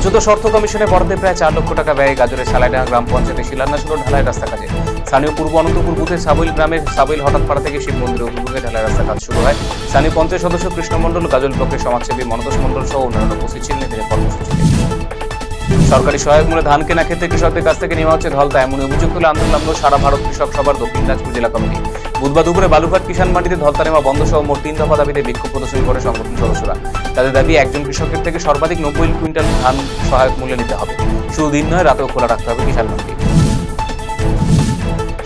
পঞ্চদশ অর্থ কমিশনে বরাদ্দে প্রায় 4 লক্ষ টাকা ব্যয়ে গাজরের সালাইডাঙ্গা গ্রাম পঞ্চায়েতে শিলান্যাস হল ঢালাই রাস্তা কাজে। স্থানীয় পূর্ব অনন্তপুর বুথের সাবইল গ্রামের সাবইল হঠাৎপাড়া থেকে শিব মন্দিরের অভিমুখে ঢালাই রাস্তা কাজ শুরু হয়। স্থানীয় পঞ্চায়েত সদস্য কৃষ্ণ মণ্ডল, গাজল ব্লকের সমাজসেবী মনতোষ মণ্ডল সহ অন্যান্য উপস্থিত ছিলেন এদিনের কর্মসূচিতে। সরকারি সহায়ক মূল্যে ধান কেনা ক্ষেত্রে কৃষকদের কাছ থেকে নেওয়া হচ্ছে ধলতা, এমন অভিযোগ তুলে আন্দোলন নামল সারা ভারত কৃষক সভার দক্ষিণ দিনাজপুর জেলা কমিটি। বুধবার দুপুরে বালুঘাট কিষাণ মান্ডিতে ধলতা নেওয়া বন্ধ সহ মোট 3 দফা দাবিতে বিক্ষোভ প্রদর্শন করে সংগঠন সদস্যরা। তাদের দাবি, একজন কৃষকের থেকে সর্বাধিক 90 কুইন্টাল ধান সহায়ক মূল্যে নিতে হবে। শুধু দিন নয়, রাতেও খোলা রাখতে হবে কিষাণ মান্ডি।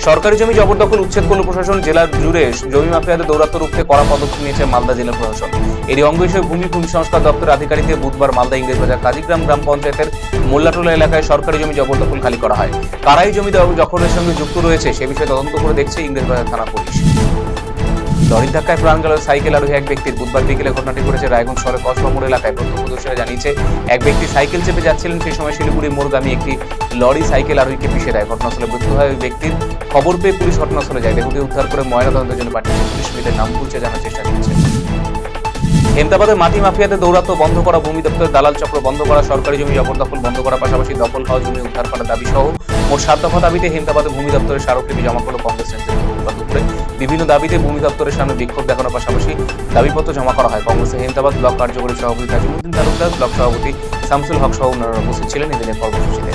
সরকারি জমি জবরদখল উচ্ছেদ করল প্রশাসন। জেলা জুড়ে জমি মাফিয়াদের দৌরাত্ম্য রুখতে কড়া পদক্ষেপ নিয়েছে মালদা জেলা প্রশাসন। এরই অঙ্গ হিসেবে ভূমি সংস্কার দপ্তরের আধিকারিকদের বুধবার মালদা ইংরেজবাজার কাজীগ্রাম গ্রাম পঞ্চায়েতের মোল্লাটোলা এলাকায় সরকারি জমি জবরদখল খালি করা হয়। কারাই জমি দখলের সঙ্গে যুক্ত রয়েছে সে বিষয়ে তদন্ত করে দেখছে ইংরেজবাজার থানা পুলিশ। লরির ধাক্কায় প্রাণ গেল সাইকেল আরোহী এক ব্যক্তির। বুধবার বিকেলে ঘটনাটি ঘটেছে রায়গঞ্জ শহরের কসবা মোড় এলাকায়। প্রত্যক্ষদর্শীরা জানিয়েছে, এক ব্যক্তি সাইকেল চেপে যাচ্ছিলেন, সেই সময় শিলিগুড়ি মোড়গামী একটি লরি সাইকেল আরোহীকে পিষে দেয়। ঘটনাস্থলে মৃত্যু হয় ওই ব্যক্তির। খবর পেয়ে পুলিশ ঘটনাস্থলে যায়। দেহটি উদ্ধার করে ময়নাতদন্তের জন্য পাঠিয়েছে পুলিশ। মৃতের নাম খুঁজে জানার চেষ্টা চলছে। হেমতাবাদে মাটি মাফিয়াদের দৌরাত্ম্য বন্ধ করা, ভূমি দপ্তরের দালাল চক্র বন্ধ করা, সরকারি জমি জবরদখল বন্ধ করার পাশাপাশি দখল হওয়া জমি উদ্ধার করার দাবি সহ মোট 7 দফা দাবিতে হেমতাবাদে ভূমি দপ্তরের স্মারকলিপি জমা করল কংগ্রেস নেতৃত্ব। দুপুরে বিভিন্ন দাবিতে ভূমি দপ্তরের সামনে বিক্ষোভ দেখানোর পাশাপাশি দাবিপত্র জমা করা হয়। কংগ্রেসের হেমতাবাদ ব্লক কার্যকরী সভাপতি তাজিমুদ্দিন তালুকদার, ব্লক সভাপতি শামসুল হক সহ অন্যান্যরা উপস্থিত ছিলেন এদিনের কর্মসূচিতে।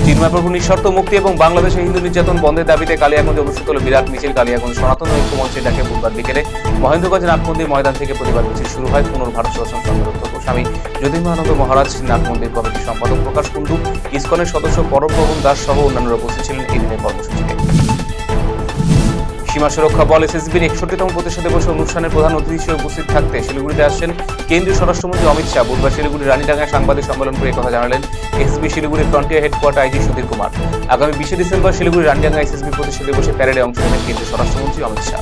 চিন্ময় প্রভু নিঃশর্ত মুক্তি এবং বাংলাদেশে হিন্দু নির্যাতন বন্ধের দাবিতে কালিয়াগঞ্জে অনুষ্ঠিত হল বিরাট মিছিল। কালিয়াগঞ্জ সনাতন ঐক্য মঞ্চের ডাকে বুধবার বিকেলে মহেন্দ্রগঞ্জ নাট মন্দির ময়দান থেকে প্রতিবাদ মিছিল শুরু হয়। পুনর্ভারত শাসন সংঘের অধ্যক্ষ স্বামী জ্যোতির্ময়ানন্দ মহারাজ, নাট মন্দির কমিটির সম্পাদক প্রকাশ কুণ্ডু, ইসকনের সদস্য পরমপ্রবণ দাস সহ অন্যান্যরা উপস্থিত ছিলেন এই দিনের কর্মসূচিতে। সীমা সুরক্ষা বল এসএসবির 61তম প্রতিষ্ঠা দিবস অনুষ্ঠানের প্রধান অতিথি হিসেবে উপস্থিত থাকতে শিলিগুড়িতে আসছেন কেন্দ্রীয় স্বরাষ্ট্রমন্ত্রী অমিত শাহ। বুধবার শিলিগুড়ির রানীডাঙ্গায় সাংবাদিক সম্মেলন করে একথা জানালেন এসএসবি শিলিগুড়ির frontier headquarter IG Sudhir Kumar. আগামী 20 ডিসেম্বর শিলিগুড়ি রানীডাঙ্গা এসএসবি প্রতিষ্ঠা দিবসে প্যারেডে অংশ নেবেন কেন্দ্রীয় স্বরাষ্ট্রমন্ত্রী অমিত শাহ।